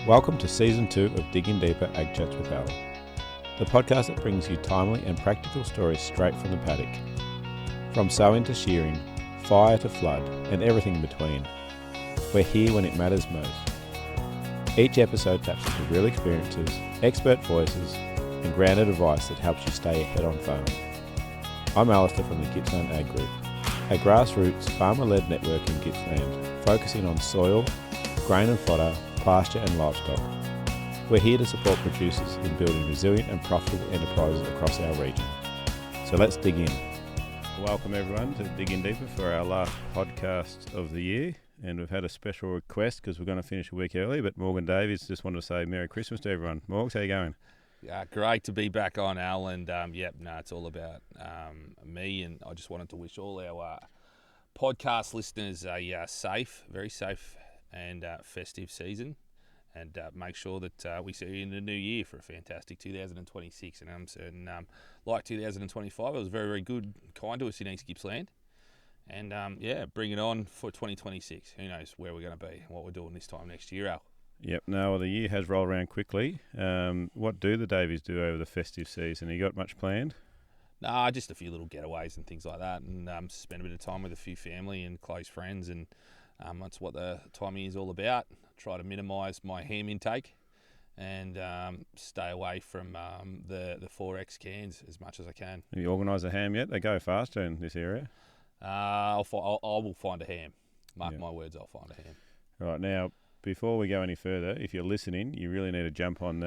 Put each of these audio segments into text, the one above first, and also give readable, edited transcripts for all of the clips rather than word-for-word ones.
Welcome to Season 2 of Digging Deeper Ag Chats with Al, the podcast that brings you timely and practical stories straight from the paddock. From sowing to shearing, fire to flood, and everything in between. We're here when it matters most. Each episode taps into real experiences, expert voices, and grounded advice that helps you stay ahead on farm. I'm Alister from the Gippsland Ag Group, a grassroots farmer-led network in Gippsland, focusing on soil, grain and fodder, pasture and livestock. We're here to support producers in building resilient and profitable enterprises across our region. So let's dig in. Welcome everyone to Digging Deeper for our last podcast of the year. And we've had a special request because we're going to finish a week early, but Morgan Davies just wanted to say Merry Christmas to everyone. Morgs, how you going? Yeah, great to be back on, Al, and it's all about me, and I just wanted to wish all our podcast listeners a very safe and festive season, and make sure that we see you in the new year for a fantastic 2026. And I'm certain, like 2025, it was very, very good, kind to us in East Gippsland. And bring it on for 2026. Who knows where we're going to be, what we're doing this time next year, Al. Yep, no, well, the year has rolled around quickly. What do the Davies do over the festive season? You got much planned? Nah, just a few little getaways and things like that, and spend a bit of time with a few family and close friends, and that's what the time of year is all about. Try to minimise my ham intake and stay away from the 4X cans as much as I can. Have you organised a ham yet? They go faster in this area. I will find a ham. Mark my words, I'll find a ham. Right, now, before we go any further, if you're listening, you really need to jump on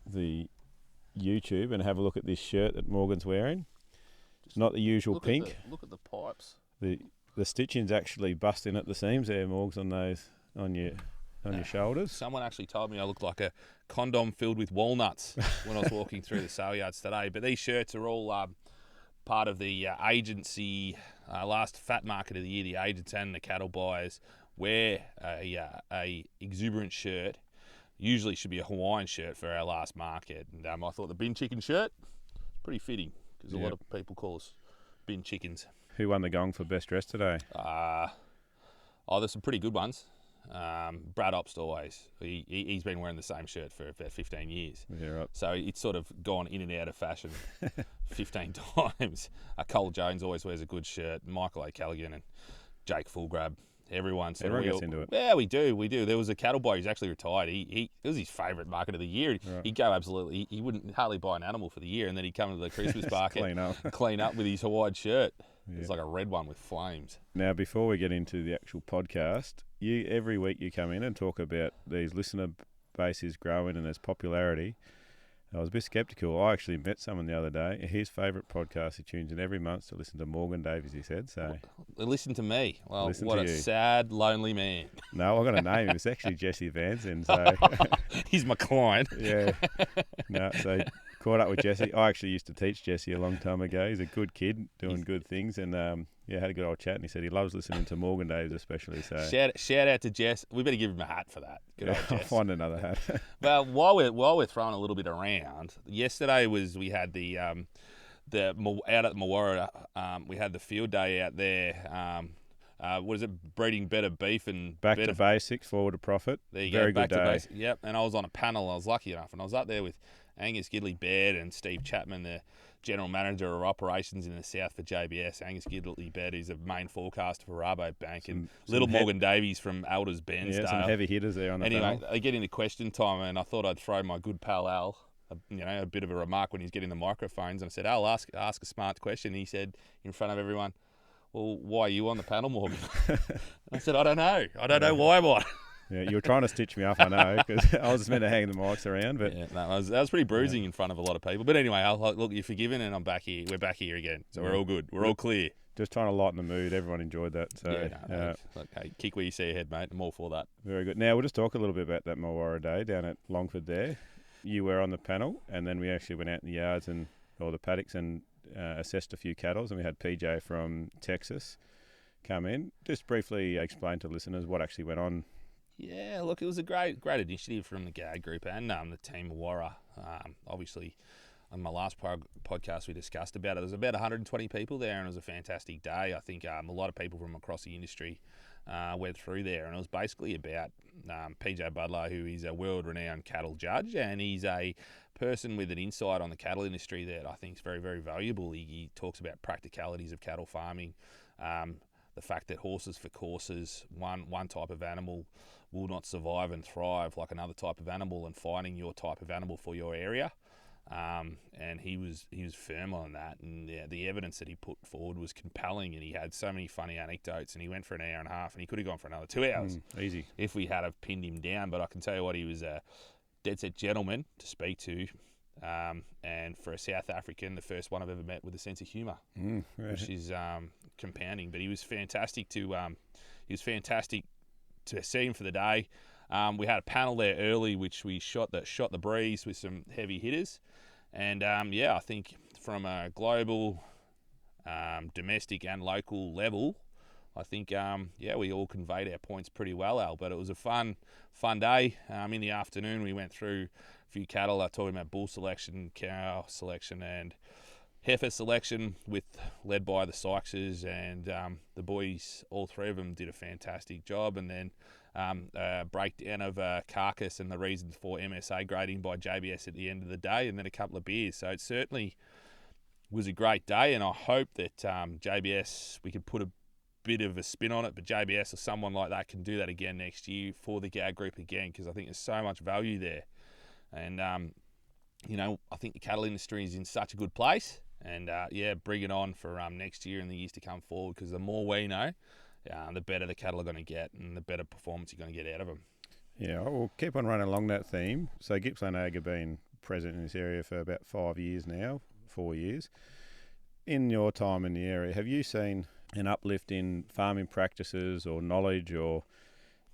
the YouTube and have a look at this shirt that Morgan's wearing. It's not the usual pink. Look at the pipes. The stitching's actually busting at the seams there, Morgs, on your shoulders. Someone actually told me I looked like a condom filled with walnuts when I was walking through the sale yards today. But these shirts are all part of the agency, last fat market of the year. The agents and the cattle buyers wear a exuberant shirt. Usually should be a Hawaiian shirt for our last market. And I thought the bin chicken shirt is pretty fitting because a lot of people call us bin chickens. Who won the gong for best dress today? There's some pretty good ones. Brad Opst always. He's been wearing the same shirt for about 15 years. Yeah, right. So it's sort of gone in and out of fashion 15 times. Cole Jones always wears a good shirt. Michael O'Callaghan and Jake Fullgrab. Everyone gets into it. Yeah, we do. There was a cattle boy who's actually retired. It was his favourite market of the year. Right. He'd go absolutely. He wouldn't hardly buy an animal for the year, and then he'd come to the Christmas market, clean up with his Hawaiian shirt. Yeah. It's like a red one with flames. Now, before we get into the actual podcast, every week you come in and talk about these listener bases growing and there's popularity. I was a bit sceptical. I actually met someone the other day. His favourite podcast, he tunes in every month to listen to Morgan Davies, he said. So listen to me. Well, what a sad, lonely man. No, I've got a name. It's actually Jesse Vanson. So he's my client. Yeah. No, so caught up with Jesse. I actually used to teach Jesse a long time ago. He's a good kid doing good things, and had a good old chat. And he said he loves listening to Morgan Davies especially. So shout out to Jess. We better give him a hat for that. Good old Jess. I'll find another hat. Well, while we're throwing a little bit around, yesterday we had the out at Mawarra. We had the field day out there. What is it? Breeding better beef and back to basics, forward to profit. There you Very go. Back good to day. basics. Yep. And I was on a panel. I was lucky enough, and I was up there with Angus Gidley-Baird and Steve Chapman, the General Manager of Operations in the South for JBS. Angus Gidley-Baird is a main forecaster for Rabobank, and Morgan Davies from Elders Bairnsdale. Yeah, some heavy hitters there on the panel. Anyway, they get into question time, and I thought I'd throw my good pal Al a bit of a remark when he's getting the microphones. And I said, Al, ask a smart question. He said in front of everyone, well, why are you on the panel, Morgan? And I said, I don't know. I don't know why I'm on. Yeah, you were trying to stitch me up, I know, because I was just meant to hang the mics around. But yeah, that was pretty bruising in front of a lot of people. But anyway, look, you're forgiven, and I'm back here. We're back here again, so we're all good. We're all clear. Just trying to lighten the mood. Everyone enjoyed that. So, hey, kick where you see your head, mate. I'm all for that. Very good. Now we'll just talk a little bit about that Mawarra day down at Longford there. You were on the panel, and then we actually went out in the yards or the paddocks and assessed a few cattle, and we had PJ from Texas come in. Just briefly explain to listeners what actually went on. Yeah, look, it was a great initiative from the Ag Group and the team Mawarra. Obviously, on my last podcast we discussed about it. There was about 120 people there, and it was a fantastic day. I think a lot of people from across the industry went through there, and it was basically about PJ Butler, who is a world-renowned cattle judge, and he's a person with an insight on the cattle industry that I think is very, very valuable. He talks about practicalities of cattle farming, the fact that horses for courses, one type of animal will not survive and thrive like another type of animal, and finding your type of animal for your area. And he was firm on that, and the evidence that he put forward was compelling, and he had so many funny anecdotes, and he went for an hour and a half, and he could have gone for another 2 hours easy if we had have pinned him down. But I can tell you what, he was a dead set gentleman to speak to, and for a South African, the first one I've ever met with a sense of humour, which is compounding. But he was fantastic to see him for the day. We had a panel there early, which we shot the breeze with some heavy hitters, and I think from a global, domestic and local level, I think we all conveyed our points pretty well, Al. But it was a fun day. In the afternoon, we went through a few cattle. I talking about bull selection, cow selection, and heifer selection, led by the Sykeses, and the boys, all three of them, did a fantastic job. And then breakdown of carcass and the reasons for MSA grading by JBS at the end of the day, and then a couple of beers. So it certainly was a great day, and I hope that JBS, we could put a bit of a spin on it, but JBS or someone like that can do that again next year for the Ag Group again, because I think there's so much value there. And I think the cattle industry is in such a good place, and bring it on for next year and the years to come forward, because the more we know, the better the cattle are going to get, and the better performance you're going to get out of them. Yeah, we'll keep on running along that theme. So Gippsland Ag have been present in this area for about 4 years. In your time in the area, have you seen an uplift in farming practices or knowledge, or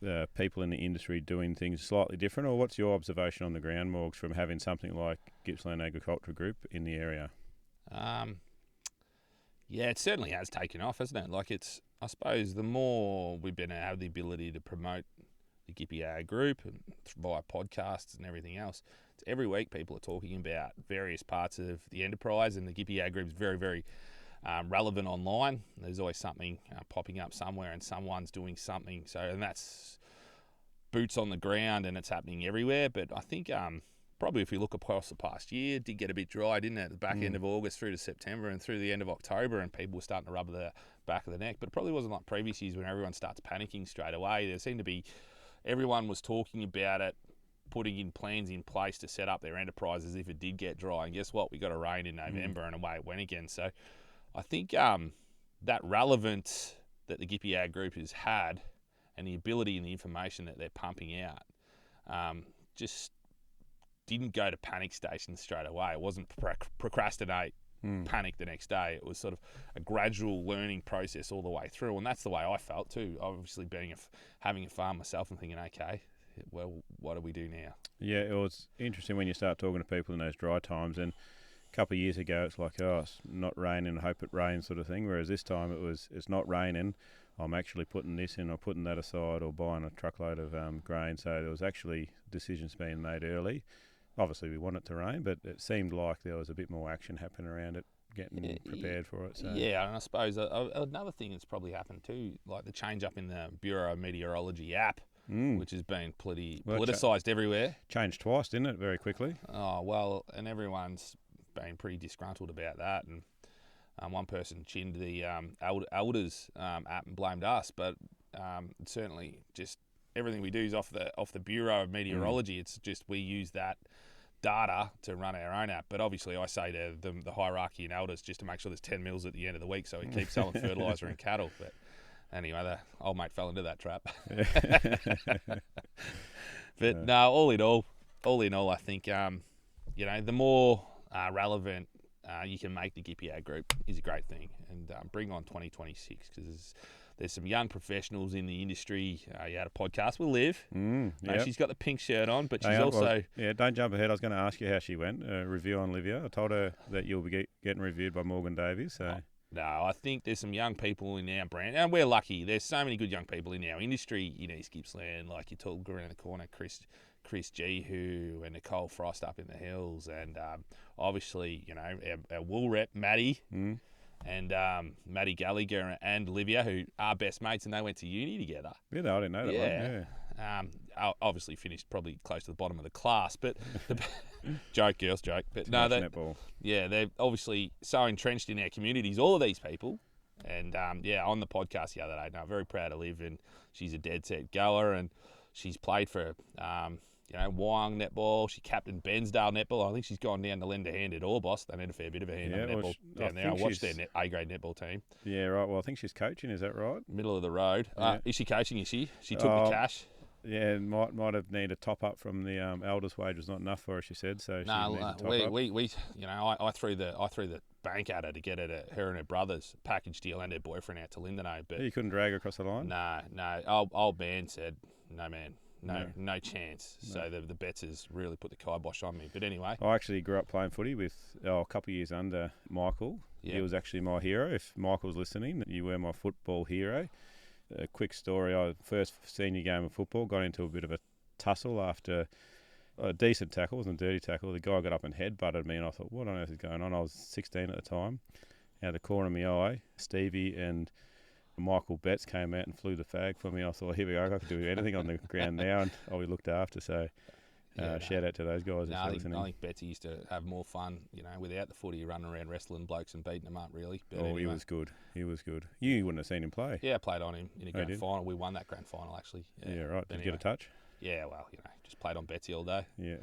the people in the industry doing things slightly different? Or what's your observation on the ground, Morgs, from having something like Gippsland Agriculture Group in the area? It certainly has taken off, hasn't it? I suppose the more we've been have the ability to promote the Gippy Ag Group and via podcasts and everything else, it's every week people are talking about various parts of the enterprise, and the Gippy Ag Group is very, very relevant online. There's always something popping up somewhere, and someone's doing something. And that's boots on the ground, and it's happening everywhere. But I think probably if you look across the past year, it did get a bit dry, didn't it? At the back end of August through to September and through the end of October, and people were starting to rub the back of the neck. But it probably wasn't like previous years when everyone starts panicking straight away. There seemed to be, everyone was talking about it, putting in plans in place to set up their enterprises if it did get dry. And guess what? We got a rain in November, and away it went again. So I think that relevance that the Gippy Ag Group has had, and the ability and the information that they're pumping out, just didn't go to panic stations straight away. It wasn't procrastinate, panic the next day. It was sort of a gradual learning process all the way through, and that's the way I felt too. Obviously, having a farm myself and thinking, okay, well, what do we do now? Yeah, it was interesting when you start talking to people in those dry times, and a couple of years ago it's like, it's not raining, hope it rains sort of thing, whereas this time it's not raining, I'm actually putting this in or putting that aside or buying a truckload of grain. So there was actually decisions being made early. Obviously we want it to rain, but it seemed like there was a bit more action happening around it, getting prepared for it. So. Yeah, and I suppose another thing that's probably happened too, like the change up in the Bureau of Meteorology app, which has been politicised everywhere. Changed twice, didn't it, very quickly? Oh, well, and everyone's been pretty disgruntled about that, and one person chinned the Elders app and blamed us, but certainly just everything we do is off the Bureau of Meteorology. It's just we use that data to run our own app. But obviously I say to the hierarchy in Elders just to make sure there's 10 mils at the end of the week so we keep selling fertiliser and cattle. But anyway, the old mate fell into that trap. But no, all in all, I think the more relevant you can make the Gippy Ag Group is a great thing, and bring on 2026, because there's some young professionals in the industry. You had a podcast with Liv. She's got the pink shirt on, but she's also... don't jump ahead. I was going to ask you how she went. Review on Livia. I told her that you'll be getting reviewed by Morgan Davies. So. No, I think there's some young people in our brand, and we're lucky. There's so many good young people in our industry in East Gippsland. Like you talk around the corner, Chris Chris G, who and Nicole Frost up in the hills, and obviously, our wool rep, Maddie, and Maddie Gallagher and Olivia, who are best mates, and they went to uni together. Really? I didn't know that one. Yeah. Obviously finished probably close to the bottom of the class, but joke, girls, joke. But Too no, much netball. they're obviously so entrenched in our communities, all of these people. And on the podcast the other day, no, very proud to live, and she's a dead set goer, and she's played for Wyong netball. She captained Bensdale netball. I think she's gone down to lend a hand at Orbost. They need a fair bit of a hand on netball down there. I watched their A-grade netball team. Yeah, right. Well, I think she's coaching. Is that right? Middle of the road. Yeah. Is she coaching? Is she? She took the cash. Yeah, might have needed a top up from the eldest wage was not enough for her. She said so. No, we I threw the bank at her to get her to her and her brother's package deal and her boyfriend out to Lindenau. But you couldn't drag her across the line. No. Old man said no, man. No chance. No. So the betters really put the kibosh on me. But anyway, I actually grew up playing footy with a couple of years under Michael. Yep. He was actually my hero. If Michael's listening, you were my football hero. A quick story, I first senior game of football, got into a bit of a tussle after a decent tackle, wasn't a dirty tackle. The guy got up and head-butted me, and I thought, what on earth is going on? I was 16 at the time. Out of the corner of my eye, Stevie and Michael Betts came out and flew the fag for me. I thought, here we go, I could do anything on the ground now, and I'll be looked after. So shout out to those guys. I think Betsy used to have more fun, without the footy, running around wrestling blokes and beating them up, really. But anyway. He was good. You wouldn't have seen him play. Yeah, I played on him in a grand final. We won that grand final, actually. Yeah, right. Did you get a touch? Yeah, well, just played on Betsy all day. Yeah.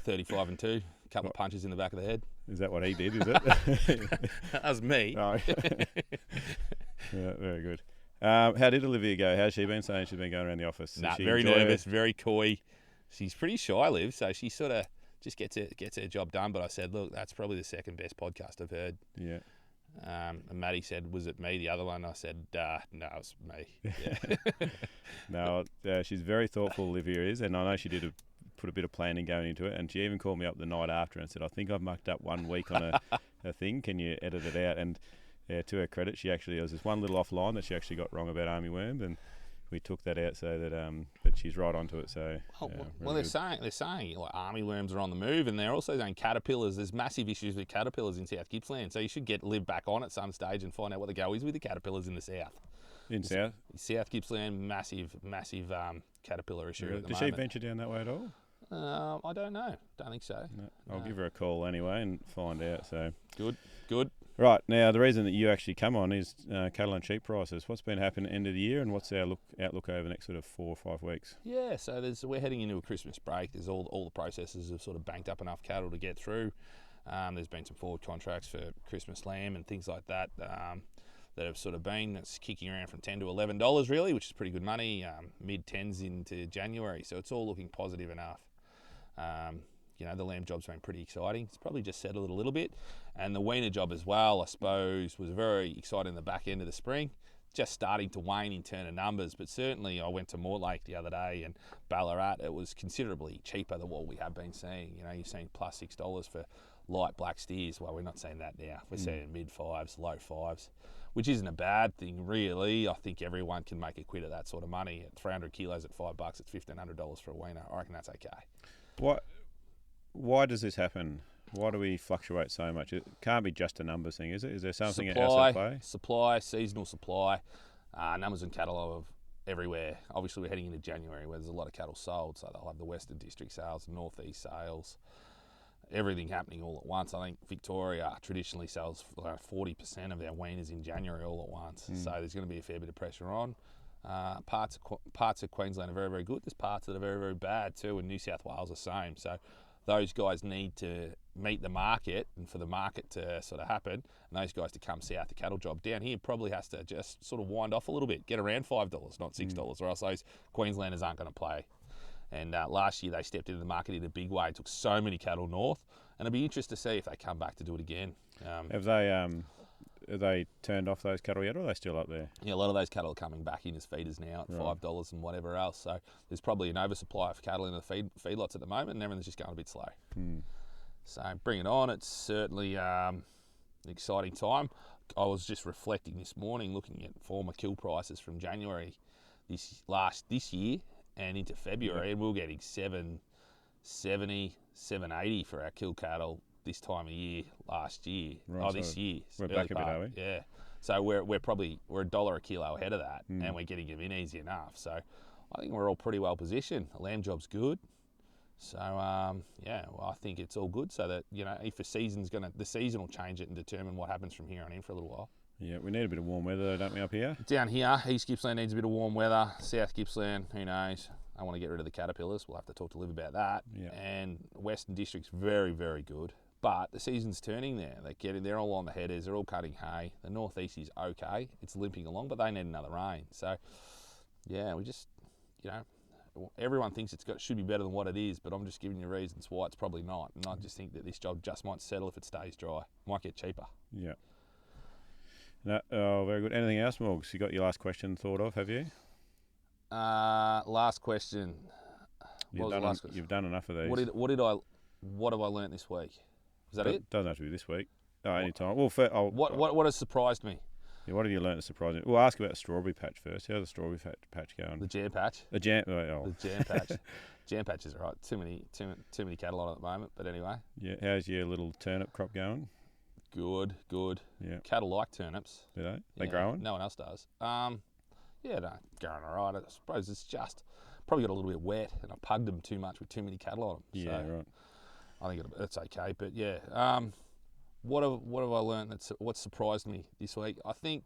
35 and 2, a couple of punches in the back of the head. Is that what he did, is it? That was me. Oh. Yeah, very good. How did Olivia go? How's she been saying she's been going around the office? Very nervous, very coy. She's pretty shy, Liv, so she sort of just gets her job done. But I said, look, that's probably the second best podcast I've heard. Yeah. And Maddie said, was it me, the other one? I said, no, it was me. Yeah. No, she's very thoughtful, Olivia is, and I know she did put a bit of planning going into it, and she even called me up the night after and said, I think I've mucked up 1 week on a thing. Can you edit it out? And to her credit, there was this one little offline that she actually got wrong about armyworms, and we took that out so that but she's right onto it. So they're saying like armyworms are on the move, and they're also saying caterpillars. There's massive issues with caterpillars in South Gippsland, so you should live back on at some stage and find out what the go is with the caterpillars in the south. South Gippsland, massive caterpillar issue. At the Does she venture down that way at all? I don't know. Don't think so. No. I'll give her a call anyway and find out. So good. Right, now the reason that you actually come on is cattle and sheep prices. What's been happening at the end of the year, and what's our outlook over the next sort of 4 or 5 weeks? Yeah, so we're heading into a Christmas break. There's all the processors have sort of banked up enough cattle to get through. There's been some forward contracts for Christmas lamb and things like that that have sort of been that's kicking around from $10 to $11 really, which is pretty good money. Mid tens into January, so it's all looking positive enough. The lamb job's been pretty exciting. It's probably just settled a little bit. And the weaner job as well, I suppose, was very exciting in the back end of the spring. Just starting to wane in turn of numbers, but certainly I went to Mortlake the other day and Ballarat, it was considerably cheaper than what we have been seeing. You're seeing plus $6 for light black steers. Well, we're not seeing that now. We're seeing mid fives, low fives, which isn't a bad thing really. I think everyone can make a quid at that sort of money. At 300 kilos at $5, it's $1,500 for a weaner. I reckon that's okay. Why does this happen? Why do we fluctuate so much? It can't be just a numbers thing, is it? Is there something else at play? Supply, seasonal supply. Numbers and cattle are everywhere. Obviously, we're heading into January where there's a lot of cattle sold, so they'll have the Western District sales, Northeast sales, everything happening all at once. I think Victoria traditionally sells 40% of their weaners in January all at once, so there's going to be a fair bit of pressure on. Parts of Queensland are very, very good. There's parts that are very, very bad too, and New South Wales the same. So those guys need to meet the market, and for the market to sort of happen, and those guys to come south, the cattle job down here probably has to just sort of wind off a little bit, get around $5, not $6, or else those Queenslanders aren't going to play. And last year they stepped into the market in a big way, took so many cattle north, and it'll be interesting to see if they come back to do it again. Have they turned off those cattle yet, or are they still up there? Yeah, a lot of those cattle are coming back in as feeders now at $5 and whatever else. So there's probably an oversupply of cattle in the feedlots at the moment, and everything's just going a bit slow. So bring it on. It's certainly an exciting time. I was just reflecting this morning, looking at former kill prices from January this year and into February, and we were getting 770, 780 for our kill cattle this time of year last year. Right, this year. We're back a bit, are we? Yeah. So we're $1 a kilo ahead of that, and we're getting them in easy enough. So I think we're all pretty well positioned. The lamb job's good. So, I think it's all good so that, if the season will change it and determine what happens from here on in for a little while. Yeah, we need a bit of warm weather though, don't we, up here? Down here, East Gippsland needs a bit of warm weather. South Gippsland, who knows? I want to get rid of the caterpillars. We'll have to talk to Liv about that. Yeah. And Western District's very, very good. But the season's turning there. They're all on the headers. They're all cutting hay. The northeast is okay. It's limping along, but they need another rain. So, yeah, we just, everyone thinks should be better than what it is, but I'm just giving you reasons why it's probably not. And I just think that this job just might settle if it stays dry. Might get cheaper. Yeah. No, very good. Anything else, Morgs? You got your last question thought of, have you? Last question. You've done enough of these. What have I learnt this week? Is that it? Doesn't have to be this week. Any time. Well, what has surprised me? Yeah, what have you learnt that's surprising? We'll ask about the strawberry patch first. How's the strawberry patch going? The jam patch. The jam patch. Jam patch is alright. Too many cattle on it at the moment. But anyway. Yeah. How's your little turnip crop going? Good. Yeah. Cattle like turnips. Do they? They growing? No one else does. Going alright. I suppose it's just probably got a little bit wet, and I pugged them too much with too many cattle on them. Yeah, right. I think it's okay, but yeah. What have I learned? What surprised me this week? I think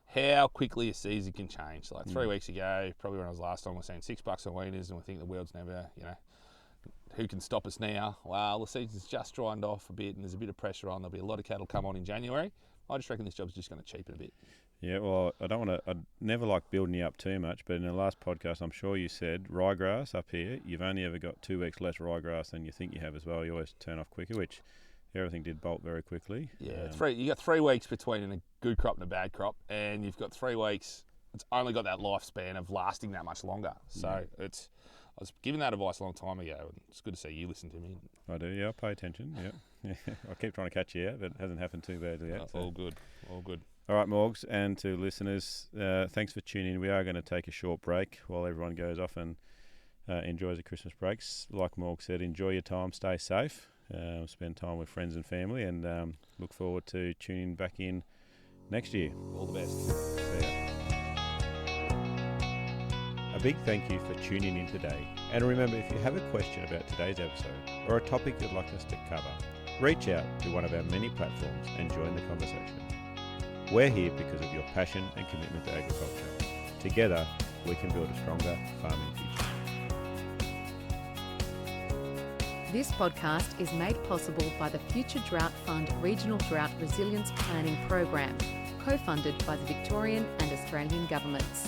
how quickly a season can change. Like 3 weeks ago, probably when I was last on, we're saying $6 on weaners, and we think the world's never, who can stop us now? Well, the season's just drying off a bit, and there's a bit of pressure on. There'll be a lot of cattle come on in January. I just reckon this job's just going to cheapen a bit. Yeah, well, I never like building you up too much, but in the last podcast, I'm sure you said ryegrass up here, you've only ever got 2 weeks less ryegrass than you think you have as well. You always turn off quicker, which everything did bolt very quickly. Yeah, you got 3 weeks between a good crop and a bad crop, and you've got 3 weeks. It's only got that lifespan of lasting that much longer. So I was given that advice a long time ago, and it's good to see you listen to me. I do, yeah, I pay attention, yeah. I keep trying to catch you out, but it hasn't happened too badly yet. All good. All right, Morgs, and to listeners, thanks for tuning in. We are going to take a short break while everyone goes off and enjoys the Christmas breaks. Like Morg said, enjoy your time, stay safe, spend time with friends and family, and look forward to tuning back in next year. All the best. See ya. A big thank you for tuning in today. And remember, if you have a question about today's episode or a topic you'd like us to cover, reach out to one of our many platforms and join the conversation. We're here because of your passion and commitment to agriculture. Together, we can build a stronger farming future. This podcast is made possible by the Future Drought Fund Regional Drought Resilience Planning Program, co-funded by the Victorian and Australian governments.